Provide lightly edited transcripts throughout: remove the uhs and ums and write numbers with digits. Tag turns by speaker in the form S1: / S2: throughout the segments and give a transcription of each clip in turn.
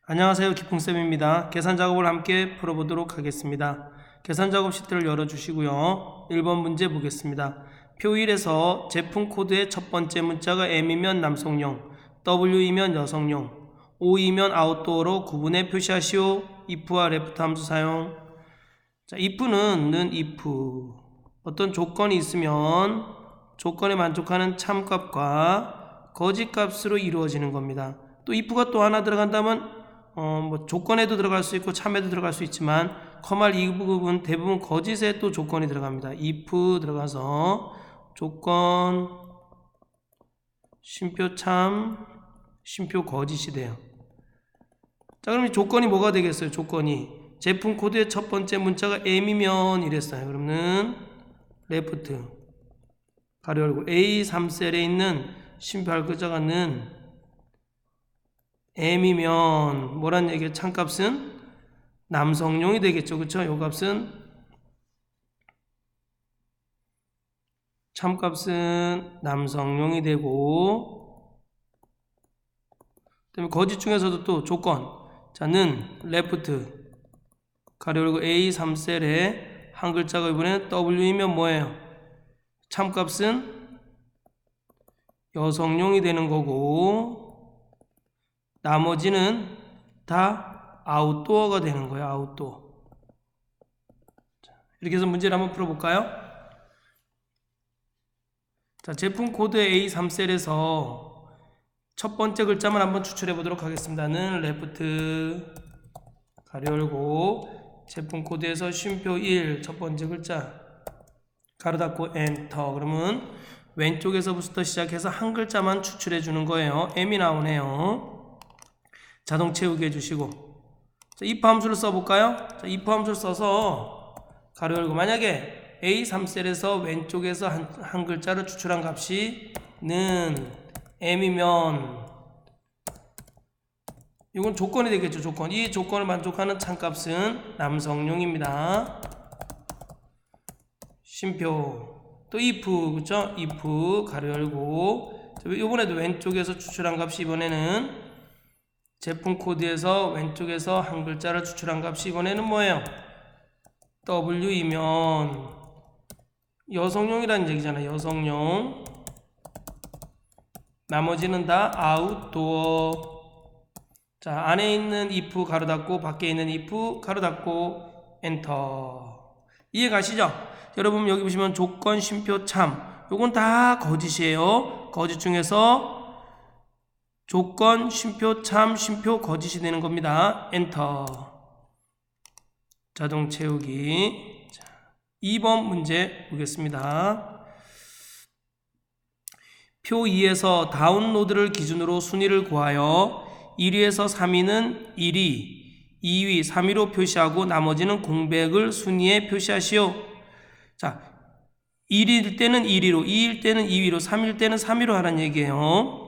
S1: 안녕하세요. 기풍쌤입니다. 계산 작업을 함께 풀어보도록 하겠습니다. 계산 작업 시트를 열어주시고요. 1번 문제 보겠습니다. 표 1에서 제품 코드의 첫 번째 문자가 M이면 남성용, W이면 여성용, O이면 아웃도어로 구분해 표시하시오. if와 left 함수 사용. 자, if는 if. 어떤 조건이 있으면 조건에 만족하는 참값과 거짓값으로 이루어지는 겁니다. 또 if가 또 하나 들어간다면 조건에도 들어갈 수 있고 참에도 들어갈 수 있지만 커말 이 부분 대부분 거짓에 또 조건이 들어갑니다. if 들어가서 조건 쉼표 참 쉼표 거짓이 돼요. 자, 그럼 이 조건이 뭐가 되겠어요? 조건이 제품 코드의 첫 번째 문자가 M이면 이랬어요. 그러면 left 가로 열고 A3셀에 있는 쉼표 할글자가 는 M이면 뭐란 얘기예요? 참값은 남성용이 되겠죠. 그쵸? 요 값은 참값은 남성용이 되고, 그다음에 거짓 중에서도 또 조건 자는 left 가로 열고 A3셀에 한 글자가 이번에는 W이면 뭐예요? 참값은 여성용이 되는 거고 나머지는 다 아웃도어가 되는 거예요. 아웃도어. 이렇게 해서 문제를 한번 풀어볼까요? 자, 제품 코드 A3셀에서 첫 번째 글자만 한번 추출해 보도록 하겠습니다. 는 left 가로 열고 제품 코드에서 쉼표 1 첫 번째 글자 가로 닫고 엔터. 그러면 왼쪽에서부터 시작해서 한 글자만 추출해 주는 거예요. M이 나오네요. 자동 채우게 해주시고, 자, if 함수를 써볼까요? 자, if 함수를 써서 가로 열고 만약에 A3셀에서 왼쪽에서 한 글자를 추출한 값이 는 M이면 이건 조건이 되겠죠. 조건. 이 조건을 만족하는 참값은 남성용입니다. 쉼표 또 if 그쵸? if 가로 열고 이번에도 왼쪽에서 추출한 값이 이번에는 제품 코드에서 왼쪽에서 한 글자를 추출한 값이 이번에는 뭐예요? W이면 여성용이라는 얘기잖아요. 여성용. 나머지는 다 아웃도어. 자, 안에 있는 if 가로 닫고 밖에 있는 if 가로 닫고 엔터. 이해 가시죠? 여러분 여기 보시면 조건 쉼표 참 요건 다 거짓이에요. 거짓 중에서 조건 쉼표 참 쉼표 거짓이 되는 겁니다. 엔터. 자동 채우기. 자, 2번 문제 보겠습니다. 표 2에서 다운로드를 기준으로 순위를 구하여 1위에서 3위는 1위, 2위, 3위로 표시하고 나머지는 공백을 순위에 표시하시오. 자, 1위일 때는 1위로, 2위일 때는 2위로, 3위일 때는 3위로 하라는 얘기예요.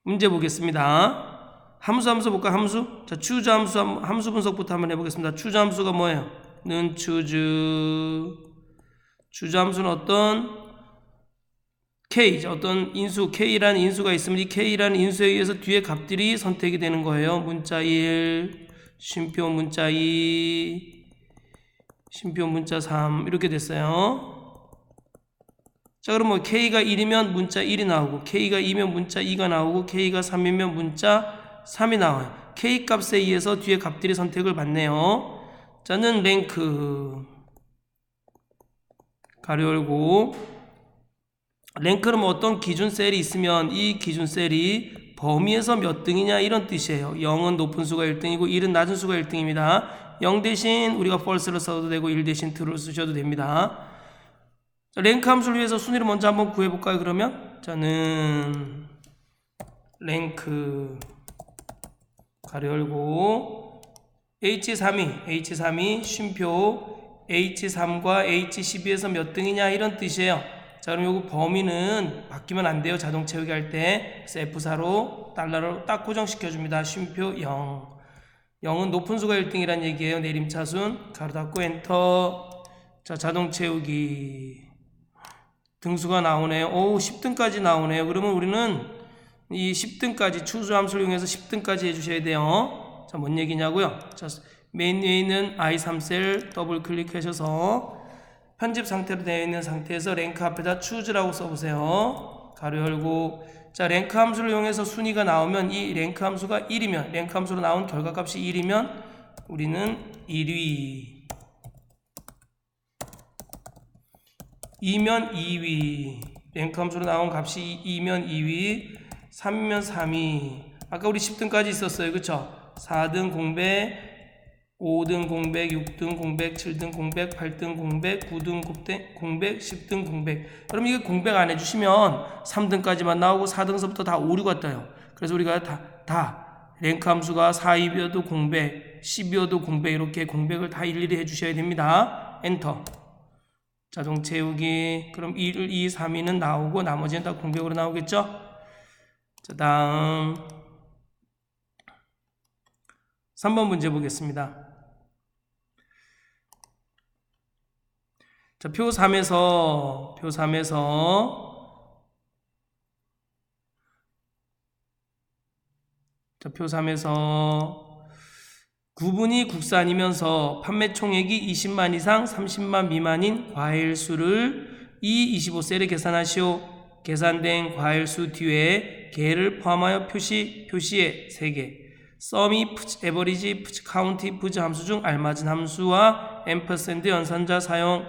S1: 문제 보겠습니다. 함수 볼까? 함수. 자, choose 함수 분석부터 한번 해보겠습니다. choose 함수가 뭐예요? 는 choose 함수는 어떤 k, 어떤 인수 k라는 인수가 있으면 이 k라는 인수에 의해서 뒤에 값들이 선택이 되는 거예요. 문자 1, 쉼표 문자 2, 쉼표 문자 3 이렇게 됐어요. 자, 그럼 뭐 K가 1이면 문자 1이 나오고 K가 2면 문자 2가 나오고 K가 3이면 문자 3이 나와요. K 값에 의해서 뒤에 값들이 선택을 받네요. 자는 랭크 가로 열고 랭크는 뭐 어떤 기준 셀이 있으면 이 기준 셀이 범위에서 몇 등이냐 이런 뜻이에요. 0은 높은 수가 1등이고 1은 낮은 수가 1등입니다. 0 대신 우리가 false를 써도 되고 1 대신 true를 쓰셔도 됩니다. 랭크 함수를 위해서 순위를 먼저 한번 구해볼까요? 그러면 자는 랭크 가로 열고 H3이 쉼표 H3과 H12에서 몇 등이냐 이런 뜻이에요. 자, 그럼 요거 범위는 바뀌면 안 돼요. 자동 채우기 할 때. 그래서 F4로 달러로 딱 고정시켜줍니다. 쉼표 0. 0은 높은 수가 1등이란 얘기예요. 내림차순 가로 닫고 엔터. 자, 자동 채우기 등수가 나오네요. 오, 10등까지 나오네요. 그러면 우리는 이 10등까지 추주 함수를 이용해서 10등까지 해주셔야 돼요. 자, 뭔 얘기냐고요? 자, 메인 위에 있는 I3셀 더블 클릭하셔서 편집 상태로 되어 있는 상태에서 랭크 앞에다 추주라고 써보세요. 가로 열고, 자, 랭크 함수를 이용해서 순위가 나오면 이 랭크 함수가 1이면, 랭크 함수로 나온 결과값이 1이면 우리는 1위, 2면 2위, 랭크 함수로 나온 값이 2면 2위, 3이면 3위. 아까 우리 10등까지 있었어요. 그쵸? 4등 공백, 5등 공백, 6등 공백, 7등 공백, 8등 공백, 9등 공백, 10등 공백. 그럼 이게 공백 안 해주시면 3등까지만 나오고 4등서부터 다 오류가 떠요. 그래서 우리가 다 랭크 함수가 4이어도 공백, 10이어도 공백, 이렇게 공백을 다 일일이 해주셔야 됩니다. 엔터. 자동 채우기. 그럼 1, 2, 3위는 나오고 나머지는 다 공백으로 나오겠죠? 자, 다음 3번 문제 보겠습니다. 자, 표 3에서 구분이 국산이면서 판매 총액이 20만 이상 30만 미만인 과일수를 이 25셀에 계산하시오. 계산된 과일수 뒤에 개를 포함하여 표시에 3개. 썸이 푸즈, 에버리지, 푸즈, 카운티, 푸즈 함수 중 알맞은 함수와 앰퍼센드 연산자 사용.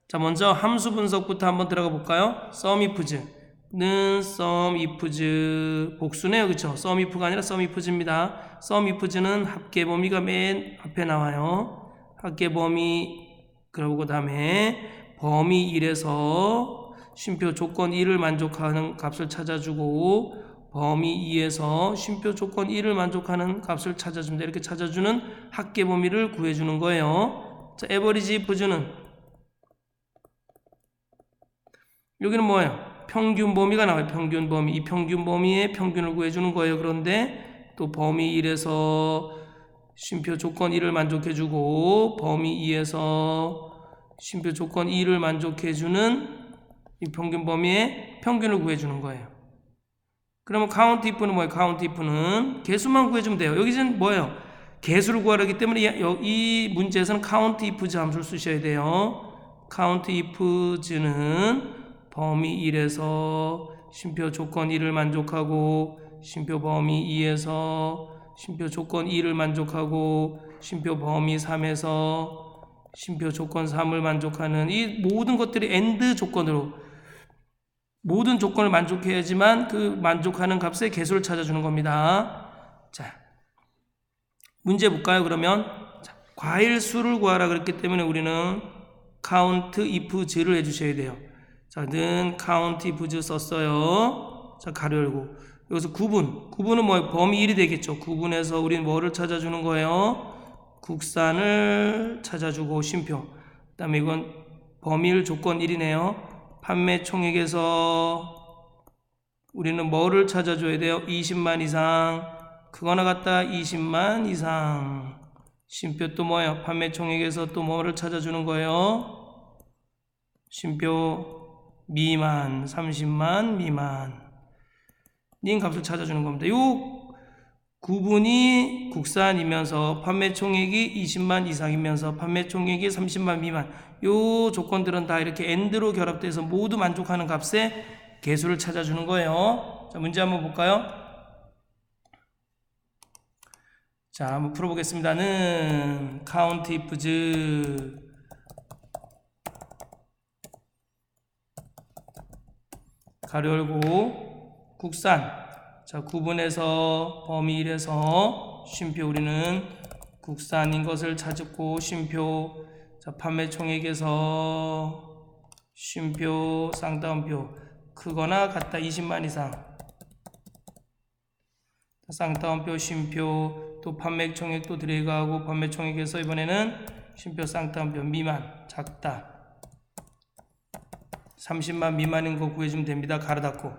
S1: 자, 먼저 함수 분석부터 한번 들어가 볼까요? 썸이프즈는 썸이프즈 복수네요. 그쵸? 썸이프가 아니라 썸이프즈입니다. 썸이프즈는 합계 범위가 맨 앞에 나와요. 합계 범위, 그러고 다음에 범위 1에서 쉼표 조건 1을 만족하는 값을 찾아주고 범위 2에서 쉼표 조건 1을 만족하는 값을 찾아줍니다. 이렇게 찾아주는 합계 범위를 구해주는 거예요. 자, 에버리지 프즈는 여기는 뭐예요? 평균 범위가 나와요. 평균 범위. 이 평균 범위의 평균을 구해주는 거예요. 그런데 또 범위 1에서 쉼표 조건 1을 만족해주고 범위 2에서 쉼표 조건 2를 만족해주는 이 평균 범위의 평균을 구해주는 거예요. 그러면 카운트 if는 뭐예요? 카운트 if는 개수만 구해주면 돼요. 여기서는 뭐예요? 개수를 구하려기 때문에 이 문제에서는 카운트 if즈 함수를 쓰셔야 돼요. 카운트 if즈는 범위 1에서 쉼표 조건 1을 만족하고 쉼표 범위 2에서 쉼표 조건 2를 만족하고 쉼표 범위 3에서 쉼표 조건 3을 만족하는 이 모든 것들이 AND 조건으로 모든 조건을 만족해야지만 그 만족하는 값의 개수를 찾아주는 겁니다. 자, 문제 볼까요? 그러면 자, 과일 수를 구하라 그랬기 때문에 우리는 count if즈를 해주셔야 돼요. 자, 는 count if즈 썼어요. 자, 가로 열고 여기서 구분은 뭐예요? 범위 1이 되겠죠. 구분해서 우리는 뭐를 찾아주는 거예요? 국산을 찾아주고 쉼표. 그 다음에 이건 범위 조건 1이네요. 판매 총액에서 우리는 뭐를 찾아줘야 돼요? 20만 이상. 그거나 같다 20만 이상. 쉼표 또 뭐예요? 판매 총액에서 또 뭐를 찾아주는 거예요? 쉼표 미만, 30만 미만. 닌 값을 찾아주는 겁니다. 요 구분이 국산이면서 판매 총액이 20만 이상이면서 판매 총액이 30만 미만. 요 조건들은 다 이렇게 AND로 결합돼서 모두 만족하는 값의 개수를 찾아주는 거예요. 자, 문제 한번 볼까요? 자, 한번 풀어보겠습니다. 는 count if즈 가로 열고 국산. 자, 구분해서 범위 1에서 쉼표 우리는 국산인 것을 찾고 쉼표. 자, 판매 총액에서 쉼표 쌍따옴표 크거나 같다 20만 이상. 쌍따옴표 쉼표 또 판매 총액도 들어가고 판매 총액에서 이번에는 쉼표 쌍따옴표 미만 작다 30만 미만인 거 구해주면 됩니다. 가로 닫고.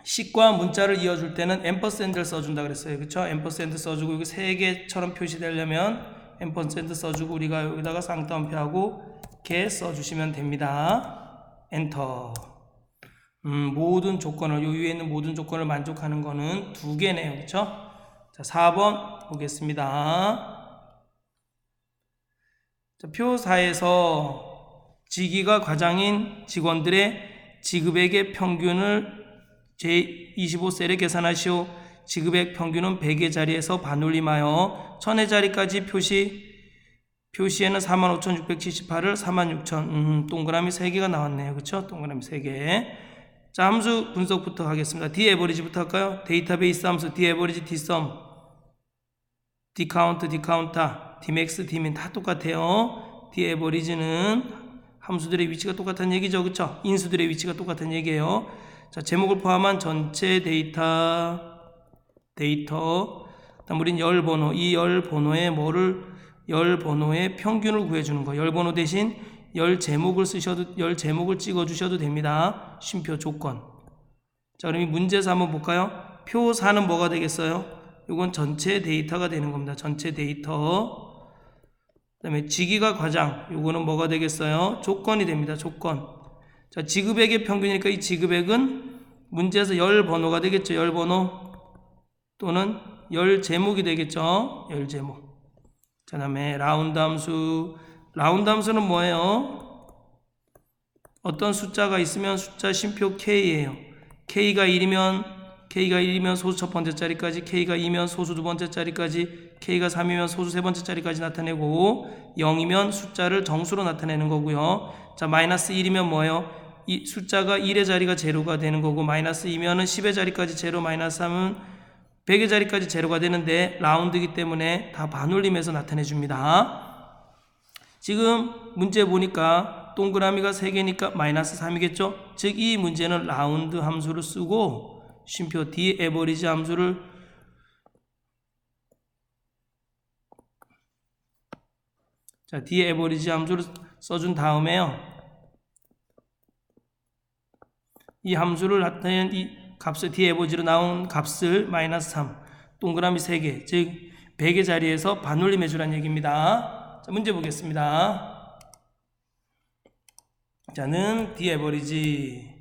S1: 식과 문자를 이어줄 때는 앰퍼센드를 써준다 그랬어요. 그쵸? 앰퍼센드 써주고 여기 3개처럼 표시되려면 앰퍼센드 써주고 우리가 여기다가 쌍따옴표하고 개 써주시면 됩니다. 엔터. 모든 조건을, 요 위에 있는 모든 조건을 만족하는 거는 2개네요. 그렇죠? 자, 4번 보겠습니다. 자, 표 4에서 직위가 과장인 직원들의 지급액의 평균을 제25셀에 계산하시오. 지급액 평균은 100의 자리에서 반올림하여 1000의 자리까지 표시에는 45,678을 46,000 동그라미 3개가 나왔네요. 그렇죠? 동그라미 3개. 자, 함수 분석부터 하겠습니다. dAverage부터 할까요? 데이터베이스 함수 dAverage, dsum, dcount, dcounter, dmax, dmin 다 똑같아요. dAverage는 함수들의 위치가 똑같은 얘기죠. 그렇죠? 인수들의 위치가 똑같은 얘기예요. 자, 제목을 포함한 전체 데이터. 그다음 우린 열번호, 이 열번호의 열번호의 평균을 구해주는 거. 열번호 대신 열 제목을 찍어 주셔도 됩니다. 쉼표 조건. 자, 그럼 이 문제에서 한번 볼까요? 표 4는 뭐가 되겠어요? 이건 전체 데이터가 되는 겁니다. 전체 데이터. 그다음에 직위가 과장. 요거는 뭐가 되겠어요? 조건이 됩니다. 조건. 자, 지급액의 평균이니까 이 지급액은 문제에서 열 번호가 되겠죠. 열 번호 또는 열 제목이 되겠죠. 열 제목. 자, 다음에 라운드 함수. 라운드 함수는 뭐예요? 어떤 숫자가 있으면 숫자 쉼표 K예요. K가 1이면 소수 첫 번째 자리까지, K가 2면 소수 두 번째 자리까지, K가 3이면 소수 세 번째 자리까지 나타내고 0이면 숫자를 정수로 나타내는 거고요. 자, 마이너스 1이면 뭐예요? 이 숫자가 1의 자리가 제로가 되는 거고, 마이너스 2면은 10의 자리까지 제로, 마이너스 3은 100의 자리까지 제로가 되는데 라운드이기 때문에 다 반올림해서 나타내 줍니다. 지금 문제 보니까 동그라미가 3개니까 마이너스 3이겠죠? 즉 이 문제는 라운드 함수를 쓰고 쉼표 dAverage 함수를 dAverage 함수를 써준 다음에요. 이 함수를 나타낸 이 값을 dAverage로 나온 값을 마이너스 3 동그라미 3개 즉 100의 자리에서 반올림해 주란 얘기입니다. 자, 문제 보겠습니다. 자는 dAverage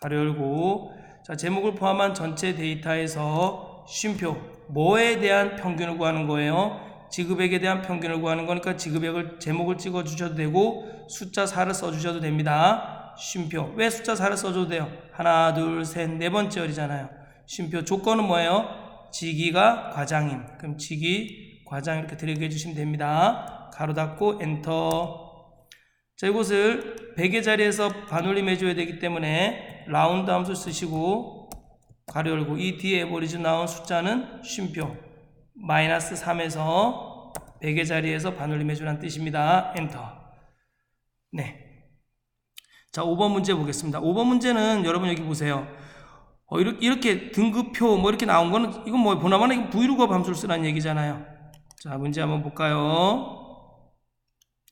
S1: 가로 열고, 자, 제목을 포함한 전체 데이터에서 쉼표 뭐에 대한 평균을 구하는 거예요? 지급액에 대한 평균을 구하는 거니까 지급액을 제목을 찍어 주셔도 되고 숫자 4를 써 주셔도 됩니다. 쉼표. 왜 숫자 4를 써줘도 돼요? 하나, 둘, 셋, 네 번째 열이잖아요. 쉼표. 조건은 뭐예요? 직위가 과장임. 그럼 직위, 과장 이렇게 들여겨 주시면 됩니다. 가로 닫고 엔터. 자, 이것을 100의 자리에서 반올림 해줘야 되기 때문에 라운드 함수 쓰시고 가로 열고, 이 뒤에 에버리지 나온 숫자는 쉼표 마이너스 3에서 100의 자리에서 반올림 해주라는 뜻입니다. 엔터. 네. 자, 5번 문제 보겠습니다. 5번 문제는 여러분 여기 보세요. 이렇게 등급표 뭐 이렇게 나온 거는 이건 뭐 보나마나 이건 브이루거 함수를 쓰라는 얘기잖아요. 자, 문제 한번 볼까요?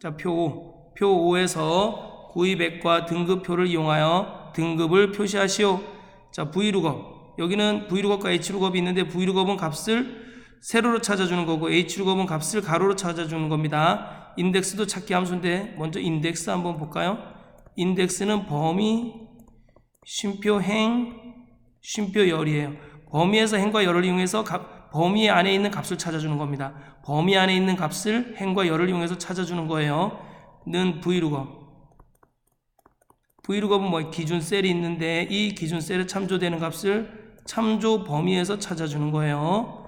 S1: 자, 표 5에서 구입액과 등급표를 이용하여 등급을 표시하시오. 자, 브이루거. 여기는 브이루거과 h루겁이 있는데 브이루겁은 값을 세로로 찾아주는 거고 h루겁은 값을 가로로 찾아주는 겁니다. 인덱스도 찾기 함수인데 먼저 인덱스 한번 볼까요? 인덱스는 범위, 쉼표 행, 쉼표 열이에요. 범위에서 행과 열을 이용해서 범위 안에 있는 값을 찾아주는 겁니다. 범위 안에 있는 값을 행과 열을 이용해서 찾아주는 거예요. 는 브이루겁. 브이루겁은 뭐 기준 셀이 있는데 이 기준 셀에 참조되는 값을 참조 범위에서 찾아주는 거예요.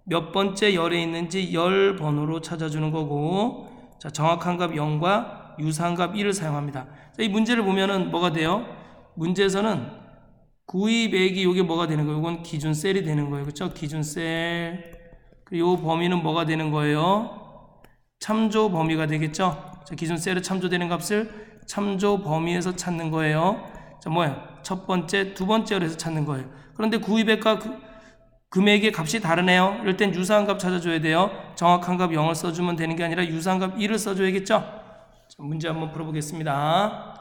S1: 몇 번째 열에 있는지 열 번호로 찾아주는 거고, 자, 정확한 값 0과 유사한 값 1을 사용합니다. 자, 이 문제를 보면은 뭐가 돼요? 문제에서는 구입액이 이게 뭐가 되는 거예요? 이건 기준 셀이 되는 거예요. 그렇죠? 기준 셀. 그리고 범위는 뭐가 되는 거예요? 참조 범위가 되겠죠? 자, 기준 셀에 참조되는 값을 참조 범위에서 찾는 거예요. 자, 뭐예요? 첫 번째, 두 번째 열에서 찾는 거예요. 그런데 구입액과 금액의 값이 다르네요. 이럴 땐 유사한 값 찾아줘야 돼요. 정확한 값 0을 써주면 되는 게 아니라 유사한 값 1을 써줘야겠죠? 자, 문제 한번 풀어보겠습니다.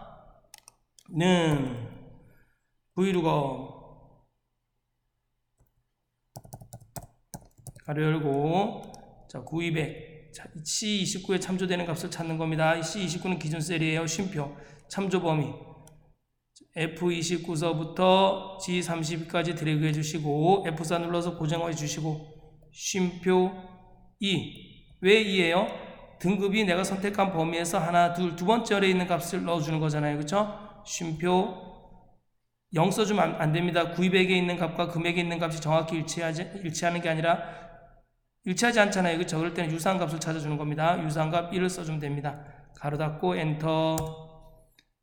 S1: 는 브이루거 가로 열고, 자, 구입액. 자, C29에 참조되는 값을 찾는 겁니다. C29는 기준 셀이에요. 쉼표 참조 범위. F29서부터 G32까지 드래그 해주시고 F4 눌러서 고정해 주시고 쉼표 2. 왜 2예요? 등급이 내가 선택한 범위에서 하나, 둘, 두 번째 열에 있는 값을 넣어주는 거잖아요. 그쵸? 쉼표 0 써주면 안 됩니다. 구입액에 있는 값과 금액에 있는 값이 정확히 일치하는 게 아니라 일치하지 않잖아요. 그쵸? 그럴 때는 유사한 값을 찾아주는 겁니다. 유사한 값 1을 써주면 됩니다. 가로 닫고 엔터.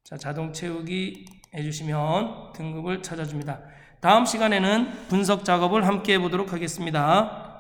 S1: 자, 자동 채우기 해주시면 등급을 찾아줍니다. 다음 시간에는 분석 작업을 함께 해보도록 하겠습니다.